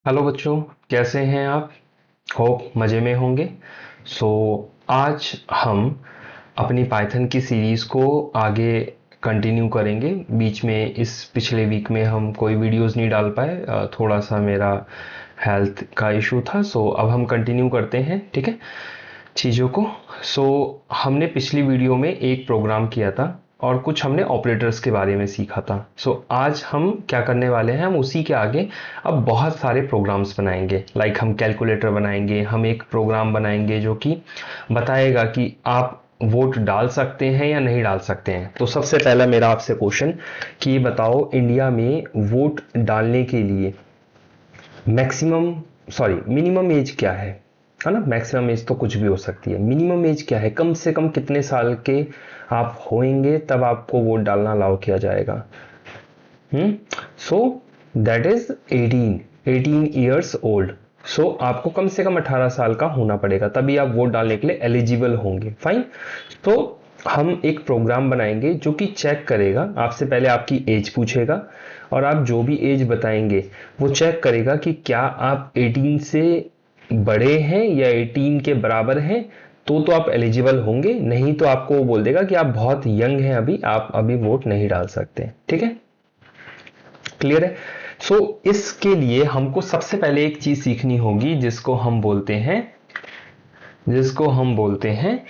Hello बच्चों, कैसे हैं आप? होप मज़े में होंगे। सो आज हम अपनी पाइथन की सीरीज़ को आगे कंटिन्यू करेंगे। बीच में इस पिछले वीक में हम कोई वीडियोस नहीं डाल पाए, थोड़ा सा मेरा हेल्थ का इशू था। सो अब हम कंटिन्यू करते हैं, ठीक है, चीज़ों को। सो हमने पिछली वीडियो में एक प्रोग्राम किया था और कुछ हमने ऑपरेटर्स के बारे में सीखा था। आज हम क्या करने वाले हैं, हम उसी के आगे अब बहुत सारे प्रोग्राम्स बनाएंगे। हम कैलकुलेटर बनाएंगे, हम एक प्रोग्राम बनाएंगे जो कि बताएगा कि आप वोट डाल सकते हैं या नहीं डाल सकते हैं। तो सबसे पहला मेरा आपसे क्वेश्चन कि ये बताओ, इंडिया में वोट डालने के लिए मिनिमम एज क्या है ना? मैक्सिमम एज तो कुछ भी हो सकती है, मिनिमम एज क्या है? कम से कम कितने साल के आप होंगे तब आपको वोट डालना अलाउ किया जाएगा? So that is 18 years old. So आपको कम से कम 18 साल का होना पड़ेगा, तभी आप वोट डालने के लिए एलिजिबल होंगे। फाइन। तो हम एक प्रोग्राम बनाएंगे जो कि चेक करेगा, आपसे पहले आपकी एज पूछेगा और आप जो भी एज बताएंगे वो चेक करेगा कि क्या आप 18 से बड़े हैं या 18 के बराबर हैं। तो आप एलिजिबल होंगे, नहीं तो आपको वो बोल देगा कि आप बहुत यंग हैं, अभी आप अभी वोट नहीं डाल सकते। ठीक है, क्लियर है? इसके लिए हमको सबसे पहले एक चीज सीखनी होगी जिसको हम बोलते हैं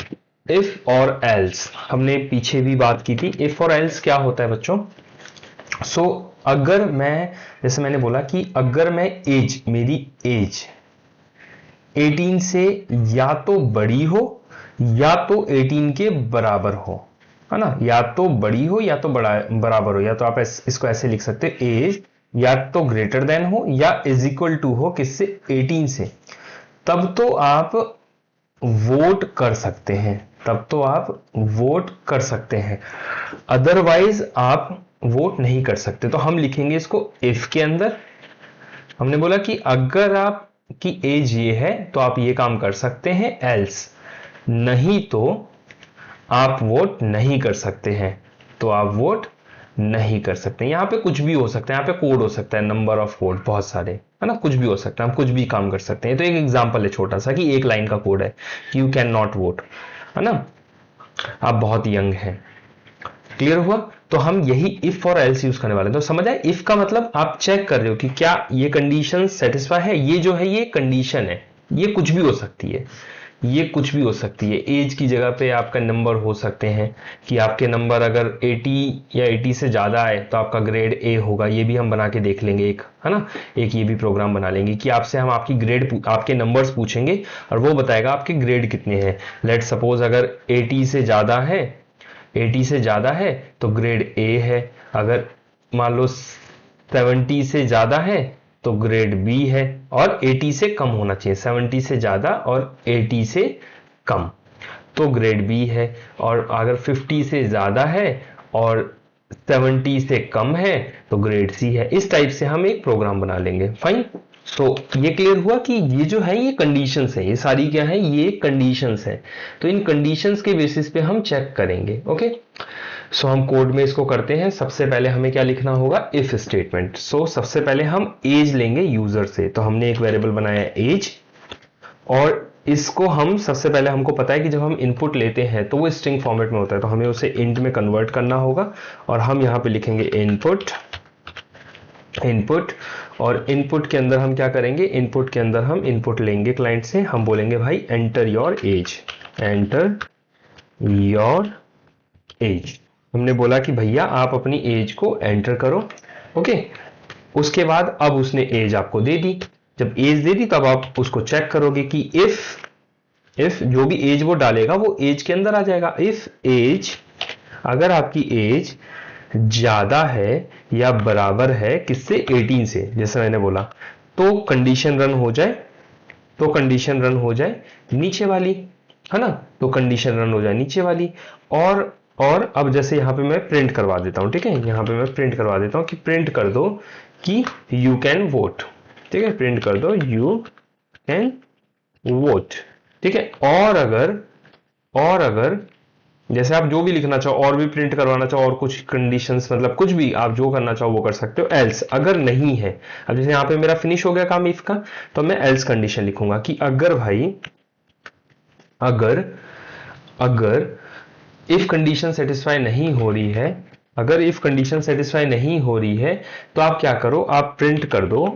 इफ और एल्स। हमने पीछे भी बात की थी। इफ और एल्स क्या होता है बच्चों? अगर मैं, जैसे मैंने बोला कि अगर मेरी एज 18 से या तो बड़ी हो या तो 18 के बराबर हो, है ना? या तो बड़ी हो या तो बराबर हो, या तो आप इसको ऐसे लिख सकते हो, एज या तो ग्रेटर देन हो या इज इक्वल टू हो किससे? 18 से। तब तो आप वोट कर सकते हैं, अदरवाइज आप वोट नहीं कर सकते। तो हम लिखेंगे इसको इफ के अंदर। हमने बोला कि अगर आपकी एज ये है तो आप ये काम कर सकते हैं, एल्स नहीं तो आप वोट नहीं कर सकते हैं। नहीं कर सकते। यहां पे कुछ भी हो सकता है, यहां पे कोड हो सकता है, नंबर ऑफ कोड बहुत सारे, है ना? कुछ भी हो सकता है, हम कुछ भी काम कर सकते हैं। तो एक एग्जांपल है छोटा सा कि एक लाइन का कोड है कि यू कैन नॉट वोट, है ना? आप बहुत यंग हैं। क्लियर हुआ? तो हम यही इफ और एल्स यूज करने वाले हैं। तो समझ आए? इफ का मतलब आप चेक कर रहे हो कि क्या ये कंडीशन सेटिस्फाई है। ये जो है ये कंडीशन है, ये कुछ भी हो सकती है, एज की जगह पे आपका नंबर हो सकते हैं कि आपके नंबर अगर 80 या 80 से ज्यादा आए तो आपका ग्रेड ए होगा। ये भी हम बना के देख लेंगे एक, है ना? एक ये भी प्रोग्राम बना लेंगे कि आपसे हम आपके नंबर्स पूछेंगे और वो बताएगा आपके ग्रेड कितने हैं। लेट सपोज अगर 80 से ज्यादा है तो ग्रेड ए है। अगर मान लो 70 से ज्यादा है तो ग्रेड बी है। और 80 से कम होना चाहिए, 70 से ज्यादा और 80 से कम तो ग्रेड बी है। और अगर 50 से ज्यादा है और 70 से कम है तो ग्रेड सी है। इस टाइप से हम एक प्रोग्राम बना लेंगे। फाइन। ये क्लियर हुआ कि ये जो है ये कंडीशंस है, ये सारी क्या है, ये कंडीशंस है। तो इन कंडीशंस के बेसिस पे हम चेक करेंगे। ओके, हम कोड में इसको करते हैं। सबसे पहले हमें क्या लिखना होगा? If statement. सबसे पहले हम एज लेंगे यूजर से। तो हमने एक वेरिएबल बनाया एज और इसको हम सबसे पहले, हमको पता है कि जब हम इनपुट लेते हैं तो वो स्ट्रिंग फॉर्मेट में होता है, तो हमें उसे इंट में कन्वर्ट करना होगा। और हम यहां पे लिखेंगे इनपुट। और इनपुट के अंदर हम क्या करेंगे? इनपुट के अंदर हम इनपुट लेंगे क्लाइंट से। हम बोलेंगे भाई एंटर योर एज। हमने बोला कि भैया आप अपनी एज को एंटर करो। ओके, उसके बाद अब उसने एज आपको दे दी। जब एज दे दी तब आप उसको चेक करोगे कि इफ जो भी एज वो डालेगा वो एज के अंदर आ जाएगा। इफ एज, अगर आपकी एज ज्यादा है या बराबर है किससे? 18 से, जैसे मैंने बोला, तो कंडीशन रन हो जाए नीचे वाली, है ना? तो कंडीशन रन हो जाए नीचे वाली। और अब जैसे यहां पे मैं प्रिंट करवा देता हूं, ठीक है? यहां पे मैं प्रिंट करवा देता हूं कि प्रिंट कर दो कि यू कैन वोट। ठीक है, प्रिंट कर दो यू कैन वोट। ठीक है। और अगर जैसे आप जो भी लिखना चाहो और भी प्रिंट करवाना चाहो और कुछ कंडीशंस, मतलब कुछ भी आप जो करना चाहो वो कर सकते हो। एल्स अगर नहीं है, अब जैसे यहाँ पे मेरा फिनिश हो गया काम इफ का, तो मैं एल्स कंडीशन लिखूंगा कि अगर भाई अगर अगर इफ कंडीशन सेटिस्फाई नहीं हो रही है, अगर इफ कंडीशन सेटिस्फाई नहीं हो रही है तो आप क्या करो, आप प्रिंट कर दो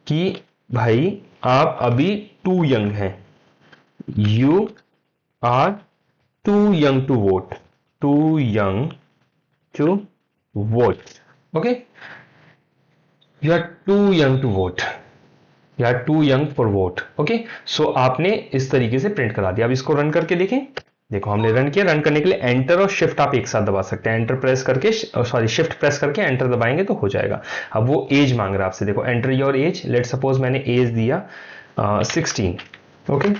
कि भाई आप अभी टू यंग हैं, you are too young to vote, too young to vote, okay, you are too young to vote, you are too young for vote, okay. So आपने इस तरीके से प्रिंट करा दिया। अब इसको रन करके देखें। देखो हमने रन किया। रन करने के लिए एंटर और शिफ्ट आप एक साथ दबा सकते हैं। एंटर प्रेस करके, सॉरी शिफ्ट प्रेस करके एंटर दबाएंगे तो हो जाएगा। अब वो एज मांग रहा है आपसे, देखो enter your age, let suppose मैंने एज दिया 16, ओके।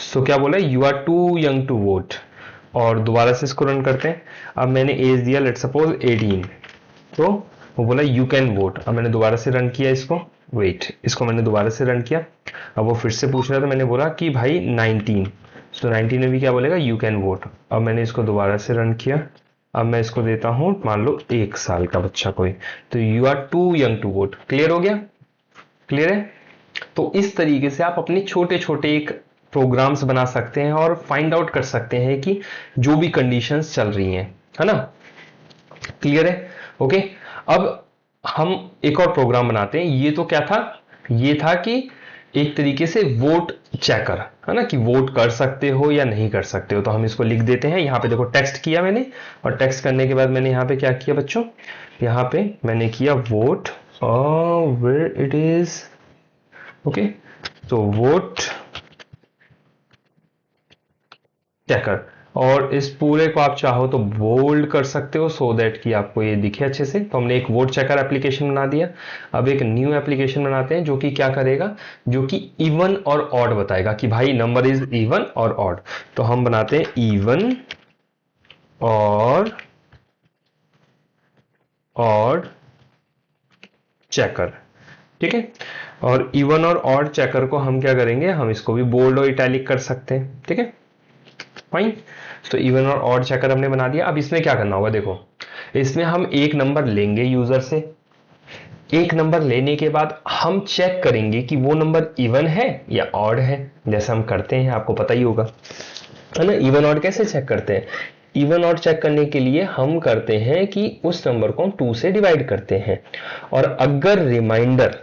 सो क्या बोला, you are too young to vote. और दोबारा से इसको रन करते हैं। अब मैंने एज दिया लेट सपोज 18, तो वो बोला यू कैन वोट। अब मैंने दोबारा से रन किया इसको, वेट, इसको मैंने दोबारा से रन किया। अब वो फिर से पूछ रहा था, मैंने बोला कि भाई 19, तो 19 में भी क्या बोलेगा, यू कैन वोट। अब मैंने इसको दोबारा से रन किया। अब मैं इसको देता हूं मान लो 1 साल का बच्चा कोई, तो you are too young to vote. Clear हो गया? क्लियर है? तो इस तरीके से आप अपने छोटे छोटे एक प्रोग्राम्स बना सकते हैं और फाइंड आउट कर सकते हैं कि जो भी कंडीशंस चल रही हैं, है ना। क्लियर है? ओके। अब हम एक और प्रोग्राम बनाते हैं। ये तो क्या था, ये था कि एक तरीके से वोट चेकर, है ना, कि वोट कर सकते हो या नहीं कर सकते हो। तो हम इसको लिख देते हैं। यहाँ पे देखो टेक्स्ट किया मैंने, और टेक्स्ट करने के बाद मैंने यहाँ पे क्या किया बच्चों, यहाँ पे मैंने किया vote, where it is, okay. तो वोट चेकर, और इस पूरे को आप चाहो तो बोल्ड कर सकते हो सो दैट कि आपको ये दिखे अच्छे से। तो हमने एक वोट चेकर एप्लीकेशन बना दिया। अब एक न्यू एप्लीकेशन बनाते हैं जो कि क्या करेगा, जो कि इवन और ऑड बताएगा कि भाई नंबर इज इवन और ऑड। तो हम बनाते हैं इवन और ऑड चेकर, ठीक है। और इवन और ऑड चेकर को हम क्या करेंगे, हम इसको भी बोल्ड और इटैलिक कर सकते हैं, ठीक है, फाइन। तो इवन और ऑड चेकर हमने बना दिया। अब इसमें क्या करना होगा, देखो इसमें हम एक नंबर लेंगे यूजर से। एक नंबर लेने के बाद हम चेक करेंगे कि वो नंबर इवन है या ऑड है, जैसे हम करते हैं, आपको पता ही होगा, है ना। इवन ऑड कैसे चेक करते हैं, इवन ऑड चेक करने के लिए हम करते हैं कि उस नंबर को हम 2 से डिवाइड करते हैं। और अगर रिमाइंडर,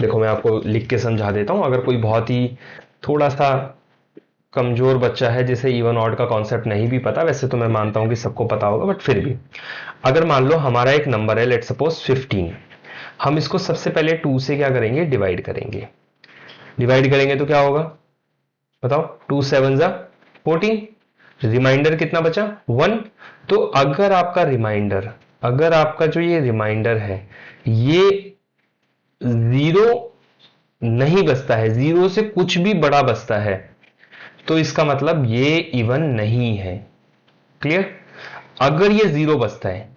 देखो मैं आपको लिख के समझा देता हूं, अगर कोई बहुत ही थोड़ा सा कमजोर बच्चा है जिसे इवन ऑड का कॉन्सेप्ट नहीं भी पता, वैसे तो मैं मानता हूं कि सबको पता होगा, बट फिर भी अगर मान लो हमारा एक नंबर है लेट सपोज 15, हम इसको सबसे पहले 2 से क्या करेंगे, डिवाइड करेंगे। डिवाइड करेंगे तो क्या होगा बताओ, 2 7 जा 14, रिमाइंडर कितना बचा 1। तो अगर आपका रिमाइंडर, अगर आपका जो ये रिमाइंडर है ये 0 नहीं बचता है, 0 से कुछ भी बड़ा बचता है, तो इसका मतलब ये इवन नहीं है। क्लियर? अगर ये 0 बचता है,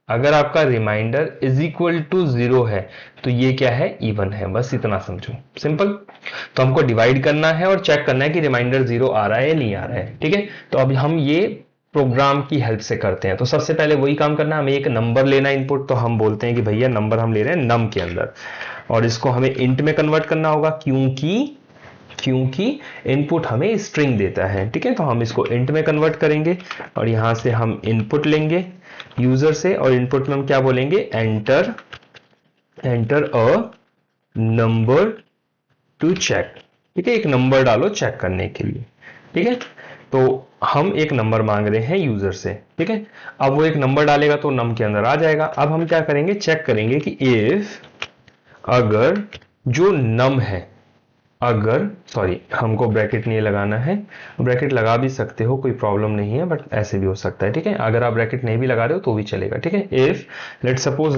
अगर आपका रिमाइंडर इज इक्वल टू 0 है, तो ये क्या है, इवन है। बस इतना समझो, सिंपल। तो हमको डिवाइड करना है और चेक करना है कि रिमाइंडर 0 आ रहा है या नहीं आ रहा है, ठीक है। तो अब हम ये प्रोग्राम की हेल्प से करते हैं। तो सबसे पहले वही काम करना है, हमें एक नंबर लेना इनपुट। तो हम बोलते हैं कि भैया नंबर हम ले रहे हैं नम के अंदर, और इसको हमें इंट में कन्वर्ट करना होगा, क्योंकि इनपुट हमें स्ट्रिंग देता है, ठीक है। तो हम इसको इंट में कन्वर्ट करेंगे और यहां से हम इनपुट लेंगे यूजर से, और इनपुट में हम क्या बोलेंगे, enter a number to check, ठीक है। एक नंबर डालो चेक करने के लिए, ठीक है। तो हम एक नंबर मांग रहे हैं यूजर से, ठीक है। अब वो एक नंबर डालेगा तो नम के अंदर आ जाएगा। अब हम क्या करेंगे, चेक करेंगे कि इफ, अगर जो नम है, अगर, सॉरी हमको ब्रैकेट नहीं लगाना है, ब्रैकेट लगा भी सकते हो, कोई प्रॉब्लम नहीं है, बट ऐसे भी हो सकता है, ठीक है। अगर आप ब्रैकेट नहीं भी लगा रहे हो तो भी चलेगा, ठीक है। If let suppose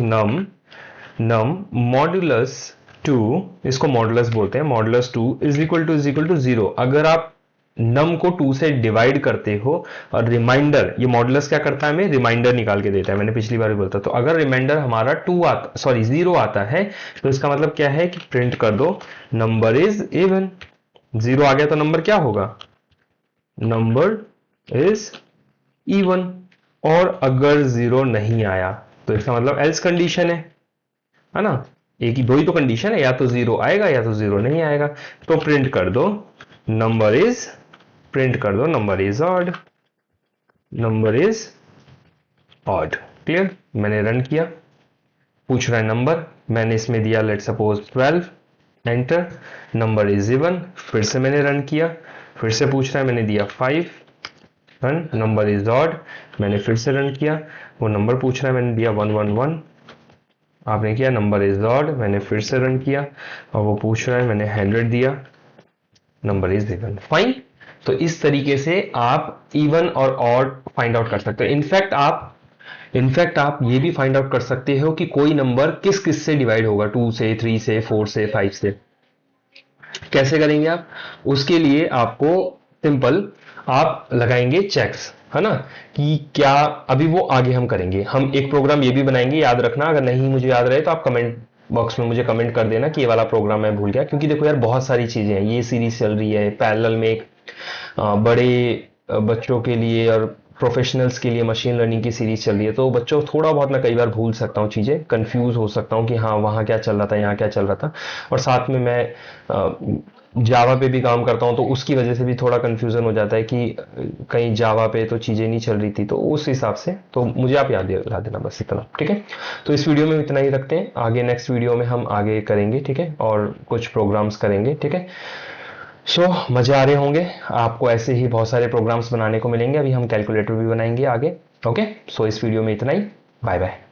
num modulus 2, इसको मॉड्यूलस बोलते हैं, मॉड्यूलस 2 इज इक्वल टू 0। अगर आप नम को 2 से डिवाइड करते हो और रिमाइंडर, ये मॉड्यूलस क्या करता है, हमें रिमाइंडर निकाल के देता है, मैंने पिछली बार भी बोलता। तो अगर रिमाइंडर हमारा 0 आता है, तो इसका मतलब क्या है कि प्रिंट कर दो नंबर इज इवन। 0 आ गया तो नंबर क्या होगा, नंबर इज इवन, और अगर 0 नहीं आया तो इसका मतलब एल्स कंडीशन है ना। एक ही दो ही तो कंडीशन है, या तो 0 आएगा या तो 0 नहीं आएगा। तो प्रिंट कर दो नंबर इज, प्रिंट कर दो number is odd, number is odd. Clear. मैंने रन किया, पूछ रहा है नंबर, मैंने इसमें दिया let suppose 12, enter, number is even. फिर से मैंने रन किया, फिर से पूछ रहा है, मैंने दिया 5, रन, नंबर इज ऑड। मैंने फिर से रन किया, वो नंबर पूछ रहा है, मैंने दिया 111, आपने किया नंबर इज ऑड। मैंने फिर से रन किया और वो पूछ रहा है, मैंने 100 दिया, नंबर इज इवन। फाइन। तो इस तरीके से आप इवन और ऑड फाइंड आउट कर सकते हो। इनफैक्ट आप ये भी फाइंड आउट कर सकते हो कि कोई नंबर किस किस से डिवाइड होगा, 2 से, 3 से, 4 से, 5 से। कैसे करेंगे आप? उसके लिए आपको सिंपल आप लगाएंगे चेक्स, है ना, कि क्या, अभी वो आगे हम करेंगे। हम एक प्रोग्राम ये भी बनाएंगे, याद रखना। अगर नहीं मुझे याद रहे तो आप कमेंट बॉक्स में मुझे कमेंट कर देना कि ये वाला प्रोग्राम मैं भूल गया। क्योंकि देखो यार, बहुत सारी चीजें हैं, ये सीरीज चल रही है पैरेलल में, एक बड़े बच्चों के लिए और प्रोफेशनल्स के लिए मशीन लर्निंग की सीरीज चल रही है। तो बच्चों, थोड़ा बहुत मैं कई बार भूल सकता हूँ चीज़ें, कंफ्यूज हो सकता हूँ कि हाँ वहाँ क्या चल रहा था, यहाँ क्या चल रहा था। और साथ में मैं जावा पे भी काम करता हूँ, तो उसकी वजह से भी थोड़ा कंफ्यूजन हो जाता है कि कहीं जावा पे तो चीज़ें नहीं चल रही थी। तो उस हिसाब से तो मुझे आप याद दिला देना, बस इतना। ठीक है। तो इस वीडियो में इतना ही रखते हैं, आगे नेक्स्ट वीडियो में हम आगे करेंगे। ठीक है। और कुछ प्रोग्राम्स करेंगे। ठीक है। मजे आ रहे होंगे आपको, ऐसे ही बहुत सारे प्रोग्राम्स बनाने को मिलेंगे। अभी हम कैलकुलेटर भी बनाएंगे आगे। ओके। इस वीडियो में इतना ही। Bye bye.